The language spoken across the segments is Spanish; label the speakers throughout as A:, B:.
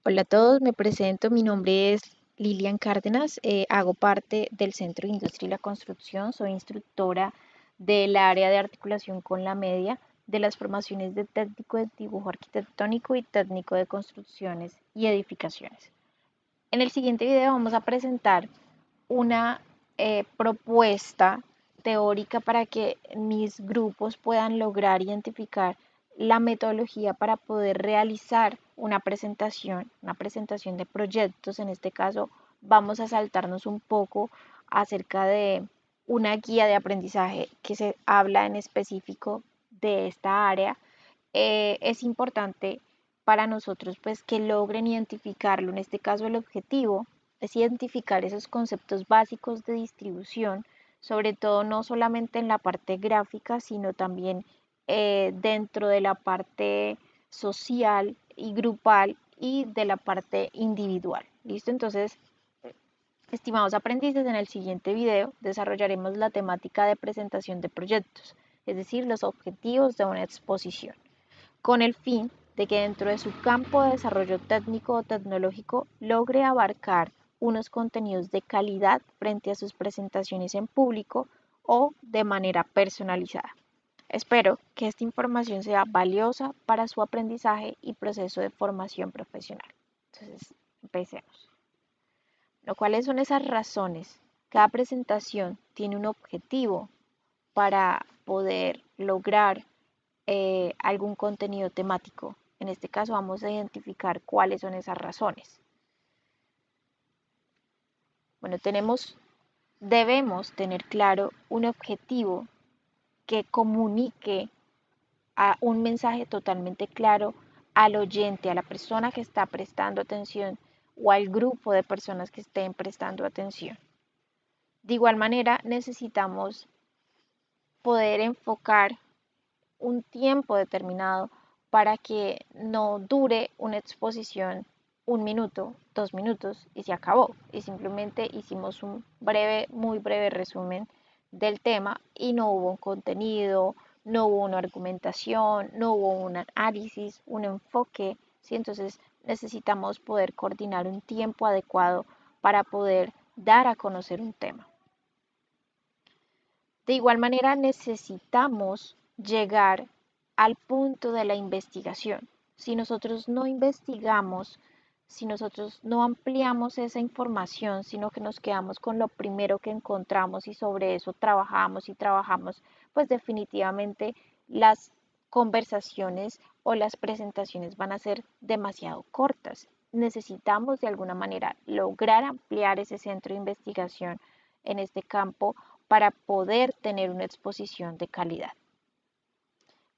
A: Hola a todos, me presento, mi nombre es Lilian Cárdenas, hago parte del Centro de Industria y la Construcción, soy instructora del área de articulación con la media de las formaciones de técnico de dibujo arquitectónico y técnico de construcciones y edificaciones. En el siguiente video vamos a presentar una propuesta teórica para que mis grupos puedan lograr identificar la metodología para poder realizar una presentación de proyectos. En este caso, vamos a saltarnos un poco acerca de una guía de aprendizaje que se habla en específico de esta área. Es importante para nosotros pues que logren identificarlo. En este caso el objetivo es identificar esos conceptos básicos de distribución, sobre todo no solamente en la parte gráfica, sino también dentro de la parte social y grupal y de la parte individual. ¿Listo? Entonces, estimados aprendices, en el siguiente video desarrollaremos la temática de presentación de proyectos, es decir, los objetivos de una exposición con el fin de que dentro de su campo de desarrollo técnico o tecnológico logre abarcar unos contenidos de calidad frente a sus presentaciones en público o de manera personalizada. Espero que esta información sea valiosa para su aprendizaje y proceso de formación profesional. Entonces, empecemos. ¿Cuáles son esas razones? Cada presentación tiene un objetivo para poder lograr algún contenido temático. En este caso vamos a identificar cuáles son esas razones. Bueno, debemos tener claro un objetivo que comunique a un mensaje totalmente claro al oyente, a la persona que está prestando atención o al grupo de personas que estén prestando atención. De igual manera, necesitamos poder enfocar un tiempo determinado para que no dure una exposición 1 minuto, 2 minutos y se acabó. Y simplemente hicimos un breve, muy breve resumen del tema y no hubo un contenido, no hubo una argumentación, no hubo un análisis, un enfoque. ¿Sí? Entonces necesitamos poder coordinar un tiempo adecuado para poder dar a conocer un tema. De igual manera, necesitamos llegar al punto de la investigación. Si nosotros no investigamos, si nosotros no ampliamos esa información, sino que nos quedamos con lo primero que encontramos y sobre eso trabajamos y trabajamos, pues definitivamente las conversaciones o las presentaciones van a ser demasiado cortas. Necesitamos de alguna manera lograr ampliar ese centro de investigación en este campo para poder tener una exposición de calidad.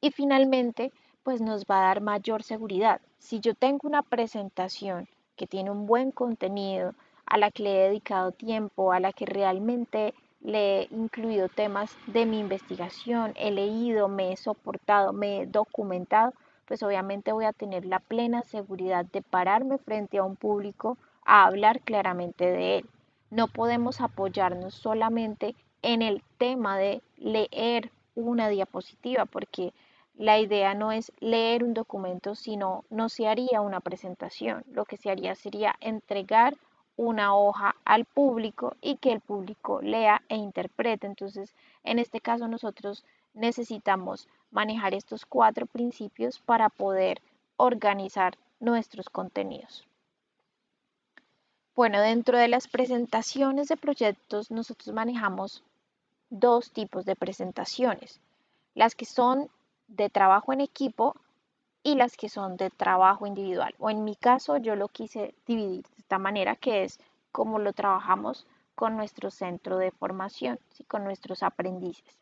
A: Y finalmente, pues nos va a dar mayor seguridad. Si yo tengo una presentación que tiene un buen contenido, a la que le he dedicado tiempo, a la que realmente le he incluido temas de mi investigación, he leído, me he soportado, me he documentado, pues obviamente voy a tener la plena seguridad de pararme frente a un público a hablar claramente de él. No podemos apoyarnos solamente en el tema de leer una diapositiva, porque la idea no es leer un documento, sino no se haría una presentación. Lo que se haría sería entregar una hoja al público y que el público lea e interprete. Entonces, en este caso nosotros necesitamos manejar estos 4 principios para poder organizar nuestros contenidos. Bueno, dentro de las presentaciones de proyectos nosotros manejamos 2 tipos de presentaciones, las que son de trabajo en equipo y las que son de trabajo individual. O en mi caso yo lo quise dividir de esta manera, que es como lo trabajamos con nuestro centro de formación, ¿sí? Con nuestros aprendices.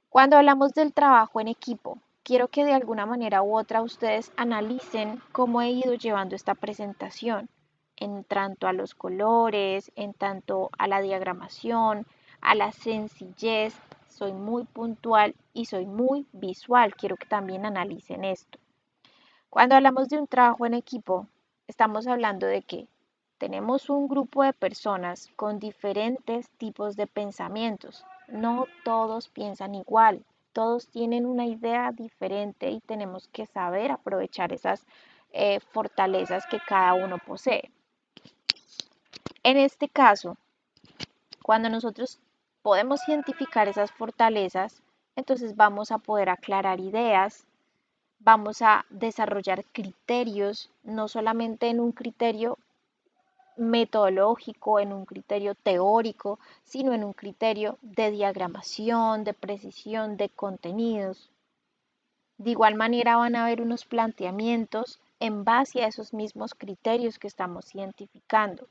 A: Cuando hablamos del trabajo en equipo, quiero que de alguna manera u otra ustedes analicen cómo he ido llevando esta presentación en tanto a los colores, en tanto a la diagramación, a la sencillez. Soy muy puntual y soy muy visual. Quiero que también analicen esto. Cuando hablamos de un trabajo en equipo, estamos hablando de que tenemos un grupo de personas con diferentes tipos de pensamientos. No todos piensan igual, todos tienen una idea diferente y tenemos que saber aprovechar esas fortalezas que cada uno posee. En este caso, cuando nosotros podemos identificar esas fortalezas, entonces vamos a poder aclarar ideas, vamos a desarrollar criterios, no solamente en un criterio metodológico, en un criterio teórico, sino en un criterio de diagramación, de precisión, de contenidos. De igual manera van a haber unos planteamientos en base a esos mismos criterios que estamos identificando.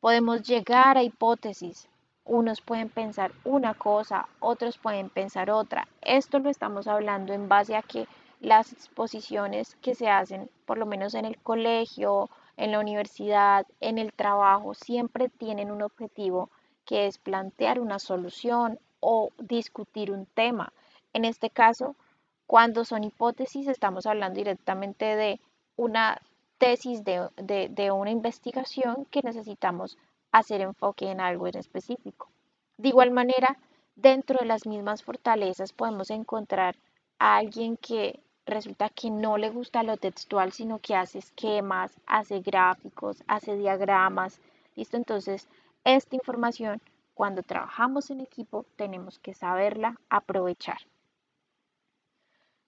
A: Podemos llegar a hipótesis. Unos pueden pensar una cosa, otros pueden pensar otra. Esto lo estamos hablando en base a que las exposiciones que se hacen, por lo menos en el colegio, en la universidad, en el trabajo, siempre tienen un objetivo que es plantear una solución o discutir un tema. En este caso, cuando son hipótesis, estamos hablando directamente de una tesis de una investigación que necesitamos hacer enfoque en algo en específico. De igual manera, dentro de las mismas fortalezas podemos encontrar a alguien que resulta que no le gusta lo textual, sino que hace esquemas, hace gráficos, hace diagramas. ¿Listo? Entonces, esta información, cuando trabajamos en equipo, tenemos que saberla aprovechar.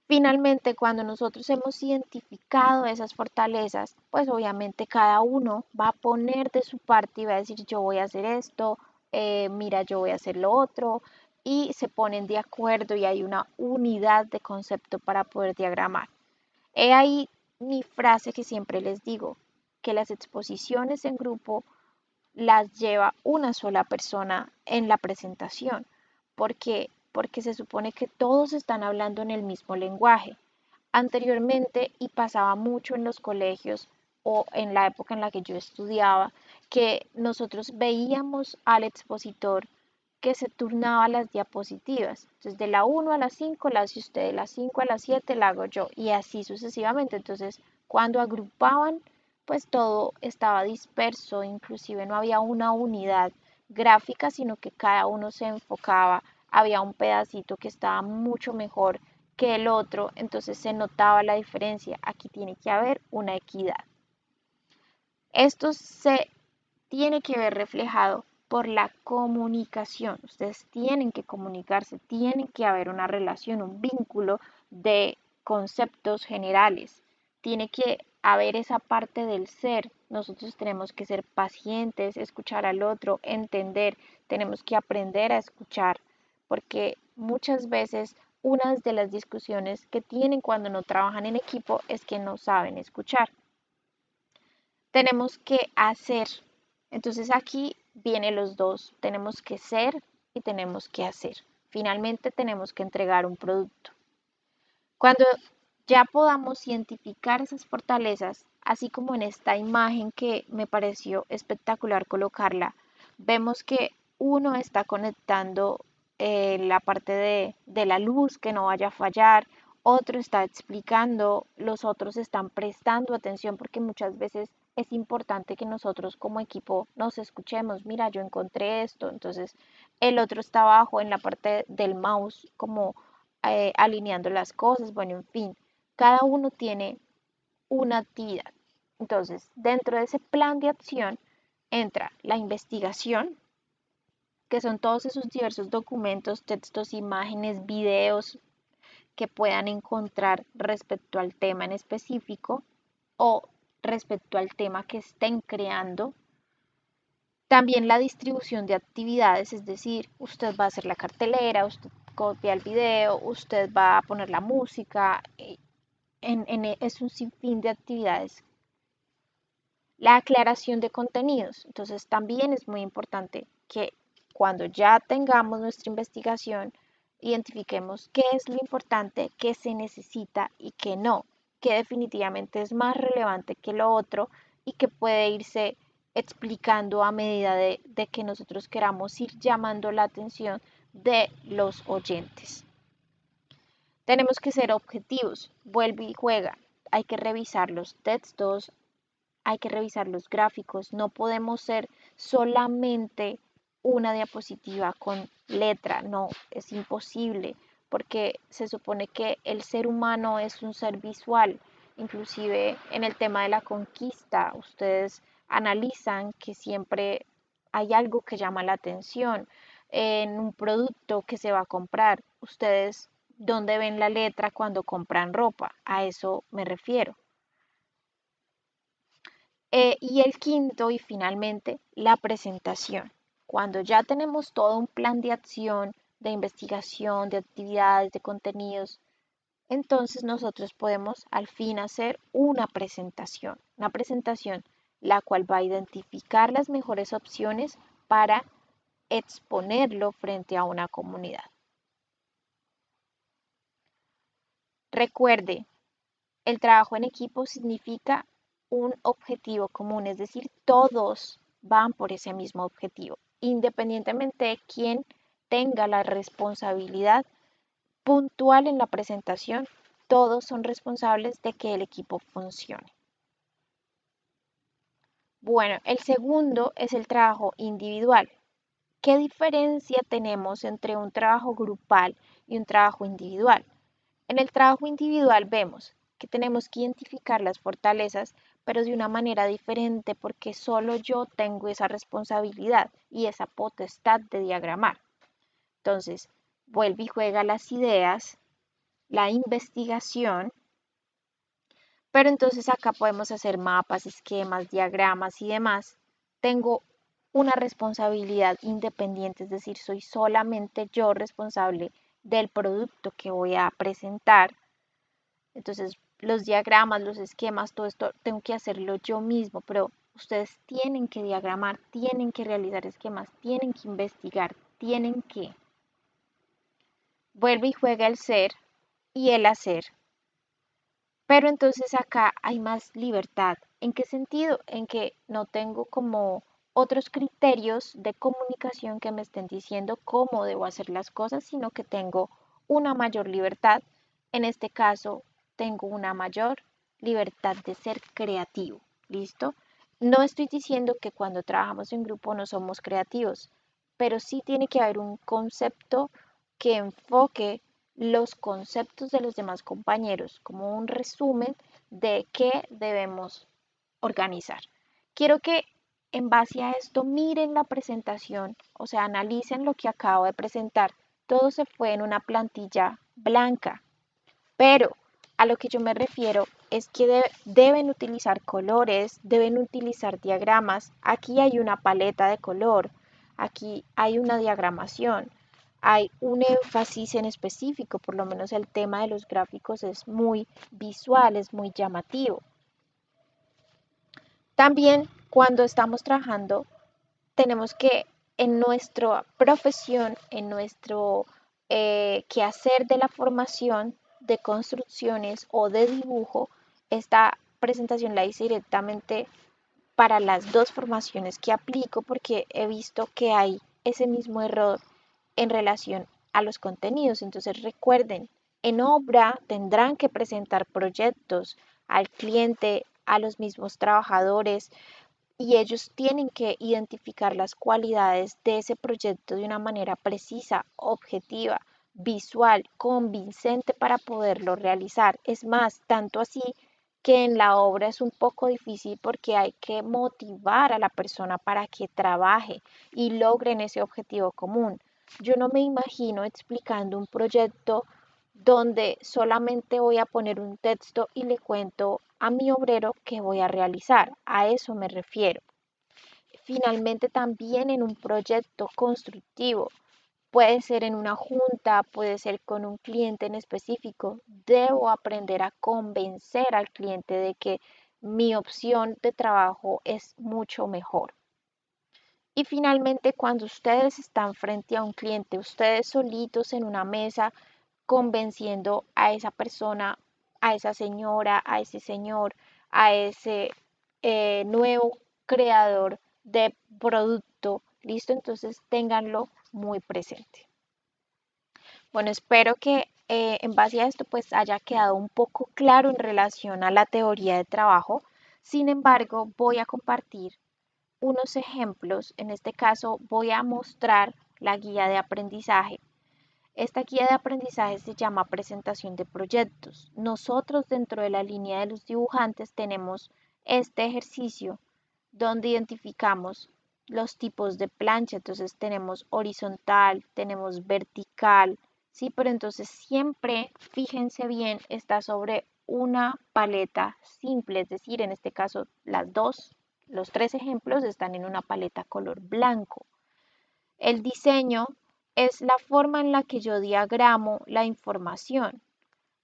A: Finalmente, cuando nosotros hemos identificado esas fortalezas, pues obviamente cada uno va a poner de su parte y va a decir yo voy a hacer esto, mira yo voy a hacer lo otro, y se ponen de acuerdo y hay una unidad de concepto para poder diagramar. He ahí mi frase que siempre les digo, que las exposiciones en grupo las lleva una sola persona en la presentación. ¿Por qué? Porque se supone que todos están hablando en el mismo lenguaje. Anteriormente, y pasaba mucho en los colegios o en la época en la que yo estudiaba, que nosotros veíamos al expositor que se turnaba las diapositivas. Entonces, de la 1 a la 5 la hace usted, de la 5 a la 7 la hago yo, y así sucesivamente. Entonces, cuando agrupaban, pues todo estaba disperso, inclusive no había una unidad gráfica, sino que cada uno se enfocaba, había un pedacito que estaba mucho mejor que el otro, entonces se notaba la diferencia. Aquí tiene que haber una equidad. Esto se tiene que ver reflejado por la comunicación. Ustedes tienen que comunicarse, tiene que haber una relación, un vínculo de conceptos generales. Tiene que haber esa parte del ser. Nosotros tenemos que ser pacientes, escuchar al otro, entender, tenemos que aprender a escuchar, porque muchas veces una de las discusiones que tienen cuando no trabajan en equipo es que no saben escuchar. Tenemos que hacer. Entonces aquí vienen los dos. Tenemos que ser y tenemos que hacer. Finalmente tenemos que entregar un producto. Cuando ya podamos identificar esas fortalezas, así como en esta imagen que me pareció espectacular colocarla, vemos que uno está conectando la parte de la luz que no vaya a fallar, otro está explicando, los otros están prestando atención porque muchas veces es importante que nosotros como equipo nos escuchemos. Mira, yo encontré esto, entonces el otro está abajo en la parte del mouse como alineando las cosas, bueno, en fin, cada uno tiene una actividad. Entonces, dentro de ese plan de acción entra la investigación, que son todos esos diversos documentos, textos, imágenes, videos que puedan encontrar respecto al tema en específico o respecto al tema que estén creando. También la distribución de actividades, es decir, usted va a hacer la cartelera, usted copia el video, usted va a poner la música, es un sinfín de actividades. La aclaración de contenidos, entonces también es muy importante que cuando ya tengamos nuestra investigación, identifiquemos qué es lo importante, qué se necesita y qué no, que definitivamente es más relevante que lo otro y que puede irse explicando a medida de que nosotros queramos ir llamando la atención de los oyentes. Tenemos que ser objetivos, vuelve y juega. Hay que revisar los textos, hay que revisar los gráficos, no podemos ser solamente una diapositiva con letra, no, es imposible, porque se supone que el ser humano es un ser visual inclusive en el tema de la conquista, ustedes analizan que siempre hay algo que llama la atención en un producto que se va a comprar. Ustedes, ¿dónde ven la letra cuando compran ropa? A eso me refiero. Y el quinto y finalmente, la presentación. Cuando ya tenemos todo un plan de acción, de investigación, de actividades, de contenidos, entonces nosotros podemos al fin hacer una presentación la cual va a identificar las mejores opciones para exponerlo frente a una comunidad. Recuerde, el trabajo en equipo significa un objetivo común, es decir, todos van por ese mismo objetivo, independientemente de quién tenga la responsabilidad puntual en la presentación, todos son responsables de que el equipo funcione. Bueno, el segundo es el trabajo individual. ¿Qué diferencia tenemos entre un trabajo grupal y un trabajo individual? En el trabajo individual vemos que tenemos que identificar las fortalezas, pero de una manera diferente porque solo yo tengo esa responsabilidad y esa potestad de diagramar. Entonces, vuelve y juega las ideas, la investigación, pero entonces acá podemos hacer mapas, esquemas, diagramas y demás. Tengo una responsabilidad independiente, es decir, soy solamente yo responsable del producto que voy a presentar. Entonces, los diagramas, los esquemas, todo esto tengo que hacerlo yo mismo, pero ustedes tienen que diagramar, tienen que realizar esquemas, tienen que investigar, tienen que. Vuelve y juega el ser y el hacer. Pero entonces acá hay más libertad. ¿En qué sentido? En que no tengo como otros criterios de comunicación que me estén diciendo cómo debo hacer las cosas, sino que tengo una mayor libertad. En este caso, tengo una mayor libertad de ser creativo. ¿Listo? No estoy diciendo que cuando trabajamos en grupo no somos creativos, pero sí tiene que haber un concepto que enfoque los conceptos de los demás compañeros como un resumen de qué debemos organizar. Quiero que en base a esto miren la presentación, o sea, analicen lo que acabo de presentar. Todo se fue en una plantilla blanca, pero a lo que yo me refiero es que deben utilizar colores, deben utilizar diagramas. Aquí hay una paleta de color, aquí hay una diagramación, hay un énfasis en específico, por lo menos el tema de los gráficos es muy visual, es muy llamativo. También cuando estamos trabajando, tenemos que en nuestra profesión, en nuestro quehacer de la formación de construcciones o de dibujo, esta presentación la hice directamente para las dos formaciones que aplico porque he visto que hay ese mismo error en relación a los contenidos. Entonces recuerden, en obra tendrán que presentar proyectos al cliente, a los mismos trabajadores y ellos tienen que identificar las cualidades de ese proyecto de una manera precisa, objetiva, visual, convincente para poderlo realizar. Es más, tanto así que en la obra es un poco difícil porque hay que motivar a la persona para que trabaje y logren ese objetivo común. Yo no me imagino explicando un proyecto donde solamente voy a poner un texto y le cuento a mi obrero qué voy a realizar. A eso me refiero. Finalmente, también en un proyecto constructivo, puede ser en una junta, puede ser con un cliente en específico, debo aprender a convencer al cliente de que mi opción de trabajo es mucho mejor. Y finalmente, cuando ustedes están frente a un cliente, ustedes solitos en una mesa, convenciendo a esa persona, a esa señora, a ese señor, a ese nuevo creador de producto, ¿listo? Entonces, ténganlo muy presente. Bueno, espero que en base a esto pues haya quedado un poco claro en relación a la teoría de trabajo. Sin embargo, voy a compartir unos ejemplos. En este caso, voy a mostrar la guía de aprendizaje. Esta guía de aprendizaje se llama presentación de proyectos. Nosotros dentro de la línea de los dibujantes tenemos este ejercicio donde identificamos los tipos de plancha. Entonces tenemos horizontal, tenemos vertical, ¿sí? Pero entonces siempre, fíjense bien, está sobre una paleta simple, es decir, en este caso los tres ejemplos están en una paleta color blanco. El diseño es la forma en la que yo diagramo la información,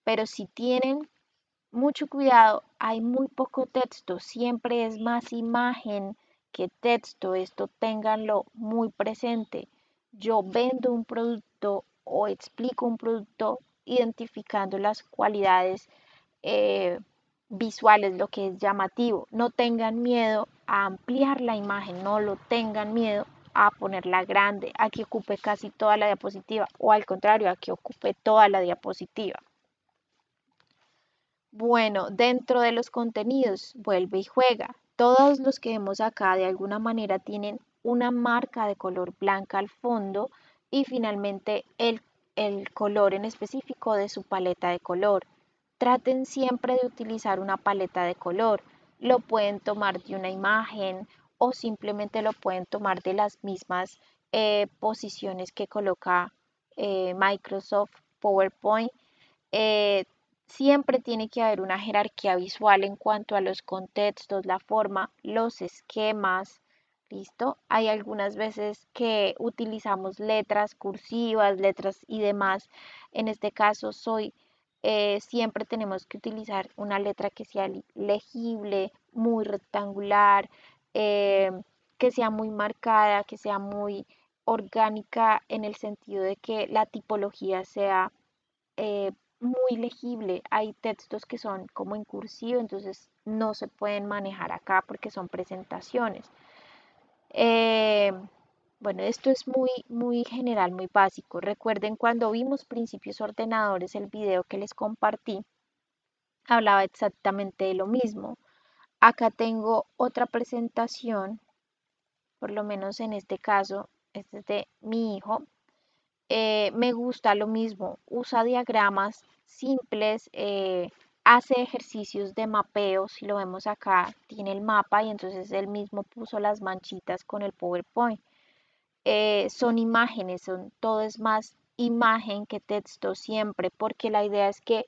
A: pero si tienen mucho cuidado, hay muy poco texto, siempre es más imagen que texto, esto ténganlo muy presente. Yo vendo un producto o explico un producto identificando las cualidades eh, visuales, lo que es llamativo. No tengan miedo a ampliar la imagen, no lo tengan miedo a ponerla grande, a que ocupe casi toda la diapositiva o al contrario, a que ocupe toda la diapositiva. Bueno, dentro de los contenidos, vuelve y juega. Todos los que vemos acá de alguna manera tienen una marca de color blanca al fondo y finalmente el color en específico de su paleta de color. Traten siempre de utilizar una paleta de color. Lo pueden tomar de una imagen o simplemente lo pueden tomar de las mismas posiciones que coloca Microsoft PowerPoint. eh, Siempre tiene que haber una jerarquía visual en cuanto a los contextos, la forma, los esquemas. ¿Listo? Hay algunas veces que utilizamos letras cursivas, letras y demás. En este caso, siempre tenemos que utilizar una letra que sea legible, muy rectangular, eh, que sea muy marcada, que sea muy orgánica en el sentido de que la tipología sea eh, muy legible. Hay textos que son como en cursivo, entonces no se pueden manejar acá porque son presentaciones. Eh, bueno, esto es muy general, muy básico. Recuerden cuando vimos principios ordenadores, el video que les compartí, hablaba exactamente de lo mismo. Acá tengo otra presentación, por lo menos en este caso, este es de mi hijo. Me gusta lo mismo, usa diagramas simples, hace ejercicios de mapeo, si lo vemos acá, tiene el mapa y entonces él mismo puso las manchitas con el PowerPoint. Son imágenes, todo es más imagen que texto siempre, porque la idea es que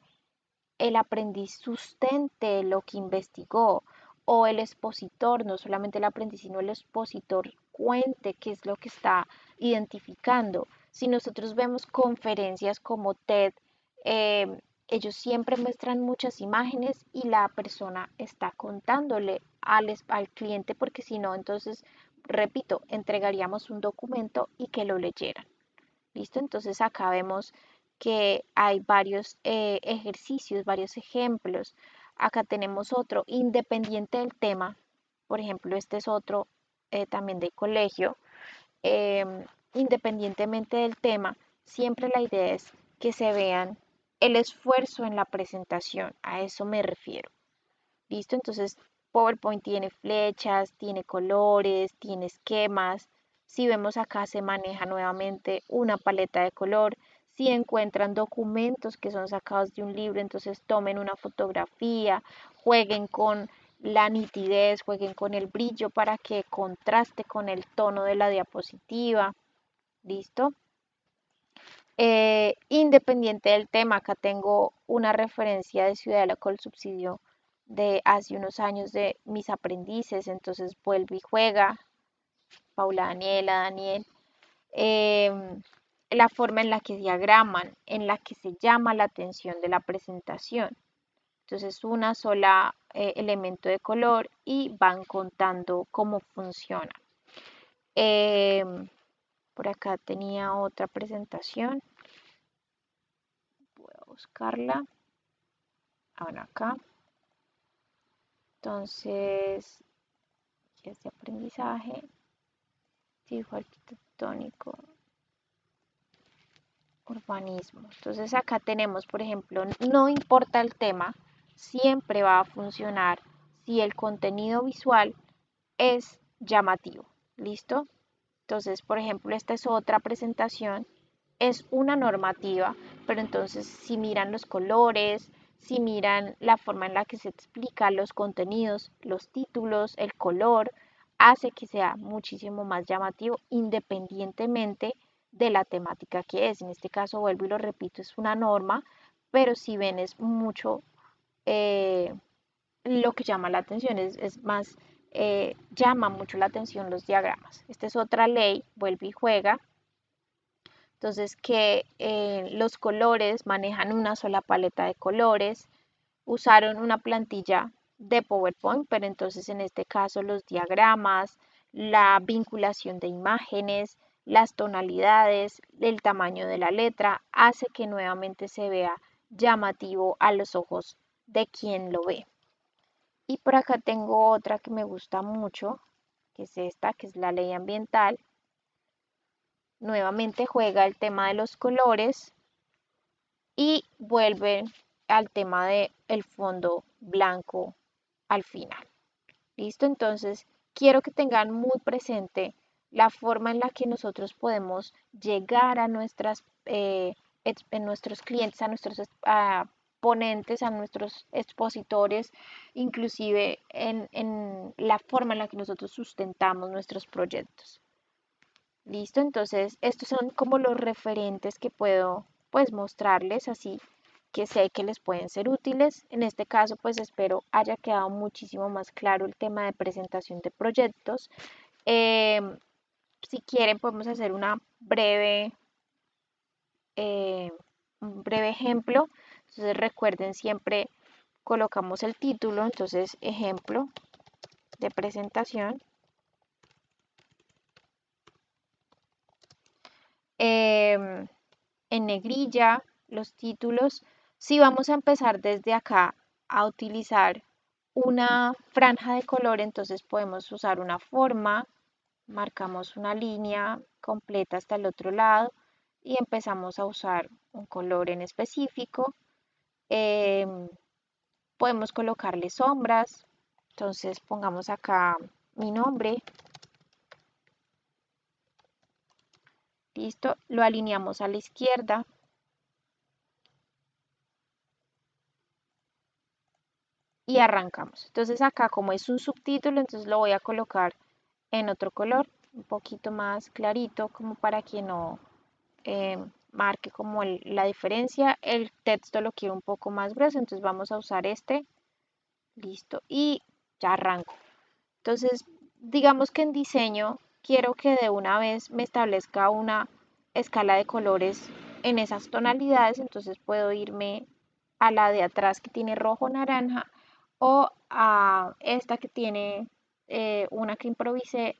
A: el aprendiz sustente lo que investigó o el expositor, no solamente el aprendiz, sino el expositor cuente qué es lo que está identificando. Si nosotros vemos conferencias como TED, ellos siempre muestran muchas imágenes y la persona está contándole al cliente porque si no, entonces, repito, entregaríamos un documento y que lo leyeran. ¿Listo? Entonces acá vemos que hay varios ejercicios, varios ejemplos. Acá tenemos otro, independiente del tema. Por ejemplo, este es otro también de colegio. Independientemente del tema, siempre la idea es que se vean el esfuerzo en la presentación. A eso me refiero. ¿Listo? Entonces, PowerPoint tiene flechas, tiene colores, tiene esquemas. Si vemos acá se maneja nuevamente una paleta de color. Si encuentran documentos que son sacados de un libro, entonces tomen una fotografía, jueguen con la nitidez, jueguen con el brillo para que contraste con el tono de la diapositiva. ¿Listo? Independiente del tema, acá tengo una referencia de Ciudadela con el subsidio de hace unos años de mis aprendices, entonces vuelve y juega, Paula Daniela, Daniel, la forma en la que diagraman, en la que se llama la atención de la presentación. Entonces una sola elemento de color y van contando cómo funciona. Por acá tenía otra presentación. Voy a buscarla. Ahora acá. Entonces, es de aprendizaje, dibujo arquitectónico, urbanismo. Entonces acá tenemos, por ejemplo, no importa el tema, siempre va a funcionar si el contenido visual es llamativo. ¿Listo? Entonces, por ejemplo, esta es otra presentación es una normativa, pero entonces si miran los colores, si miran la forma en la que se explica los contenidos, los títulos, el color, hace que sea muchísimo más llamativo independientemente de la temática que es. En este caso, vuelvo y lo repito, es una norma, pero si ven es mucho eh, lo que llama la atención, es más, llama mucho la atención los diagramas. Esta es otra ley, vuelve y juega. Entonces, que los colores manejan una sola paleta de colores, usaron una plantilla de PowerPoint, pero entonces en este caso los diagramas, la vinculación de imágenes, las tonalidades, el tamaño de la letra, hace que nuevamente se vea llamativo a los ojos de quien lo ve. Y por acá tengo otra que me gusta mucho, que es esta, que es la ley ambiental. Nuevamente juega el tema de los colores y vuelve al tema de el fondo blanco al final. ¿Listo? Entonces, quiero que tengan muy presente la forma en la que nosotros podemos llegar a nuestros clientes, a nuestros ponentes, a nuestros expositores, inclusive en la forma en la que nosotros sustentamos nuestros proyectos. ¿Listo? Entonces, estos son como los referentes que puedo pues mostrarles así que sé que les pueden ser útiles. En este caso, pues espero haya quedado muchísimo más claro el tema de presentación de proyectos. Em, si quieren, podemos hacer un breve ejemplo. Entonces, recuerden, siempre colocamos el título, entonces ejemplo de presentación. Em, en negrilla los títulos. Si vamos a empezar desde acá a utilizar una franja de color, entonces podemos usar una forma, marcamos una línea completa hasta el otro lado y empezamos a usar un color en específico. Em, podemos colocarle sombras, entonces pongamos acá mi nombre, listo, lo alineamos a la izquierda. Y arrancamos. Entonces acá como es un subtítulo, entonces lo voy a colocar en otro color, un poquito más clarito, como para que no marque como la diferencia. El texto lo quiero un poco más grueso, entonces vamos a usar este. Listo. Y ya arranco. Entonces, digamos que en diseño quiero que de una vez me establezca una escala de colores en esas tonalidades, entonces puedo irme a la de atrás que tiene rojo, naranja o a esta que tiene una que improvisé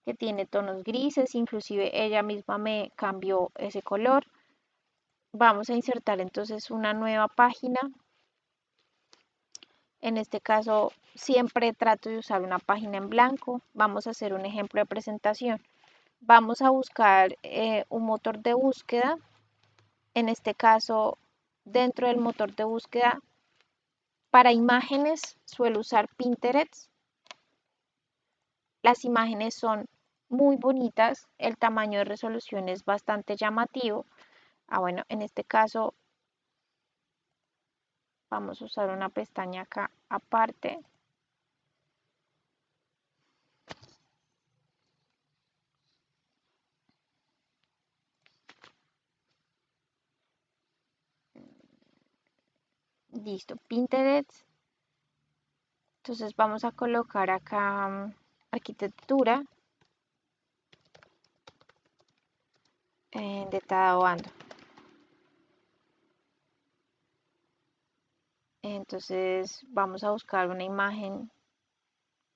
A: que tiene tonos grises, inclusive ella misma me cambió ese color. Vamos a insertar entonces una nueva página. En este caso, siempre trato de usar una página en blanco. Vamos a hacer un ejemplo de presentación. Vamos a buscar un motor de búsqueda. En este caso, dentro del motor de búsqueda, para imágenes suelo usar Pinterest. Las imágenes son muy bonitas, el tamaño de resolución es bastante llamativo. Bueno, en este caso vamos a usar una pestaña acá aparte. Listo, Pinterest. Entonces vamos a colocar acá arquitectura de Tadawando. Entonces vamos a buscar una imagen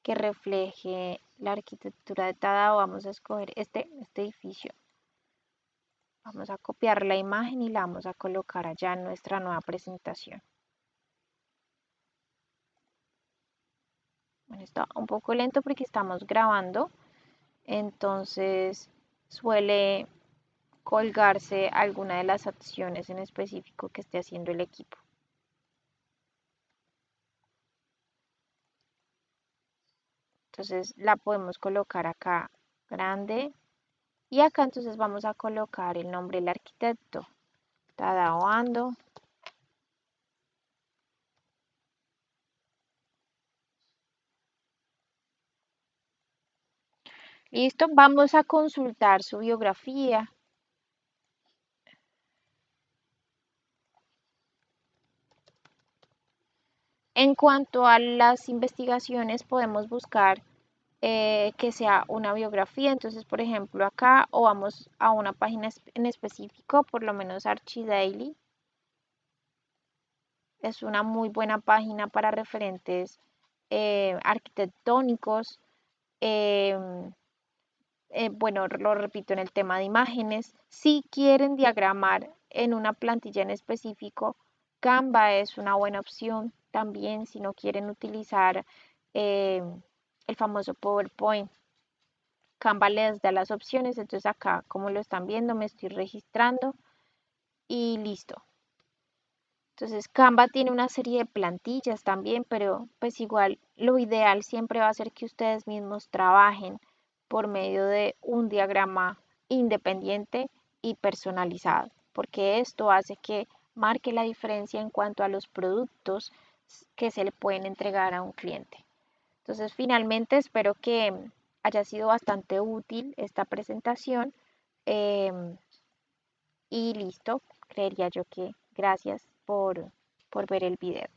A: que refleje la arquitectura de Tadao. Vamos a escoger este edificio. Vamos a copiar la imagen y la vamos a colocar allá en nuestra nueva presentación. Bueno, está un poco lento porque estamos grabando, entonces suele colgarse alguna de las acciones en específico que esté haciendo el equipo. Entonces la podemos colocar acá grande Y acá entonces vamos a colocar el nombre del arquitecto, Tadao Ando. Listo, vamos a consultar su biografía. En cuanto a las investigaciones, podemos buscar que sea una biografía. Entonces, por ejemplo, acá o vamos a una página en específico, por lo menos ArchiDaily. Es una muy buena página para referentes arquitectónicos. em, bueno, lo repito en el tema de imágenes. Si quieren diagramar en una plantilla en específico, Canva es una buena opción también si no quieren utilizar eh, el famoso PowerPoint. Canva les da las opciones, entonces acá, como lo están viendo, me estoy registrando y listo. Entonces Canva tiene una serie de plantillas también, pero pues igual lo ideal siempre va a ser que ustedes mismos trabajen por medio de un diagrama independiente y personalizado, porque esto hace que marque la diferencia en cuanto a los productos que se le pueden entregar a un cliente. Entonces, finalmente espero que haya sido bastante útil esta presentación y listo, creería yo que gracias por ver el video.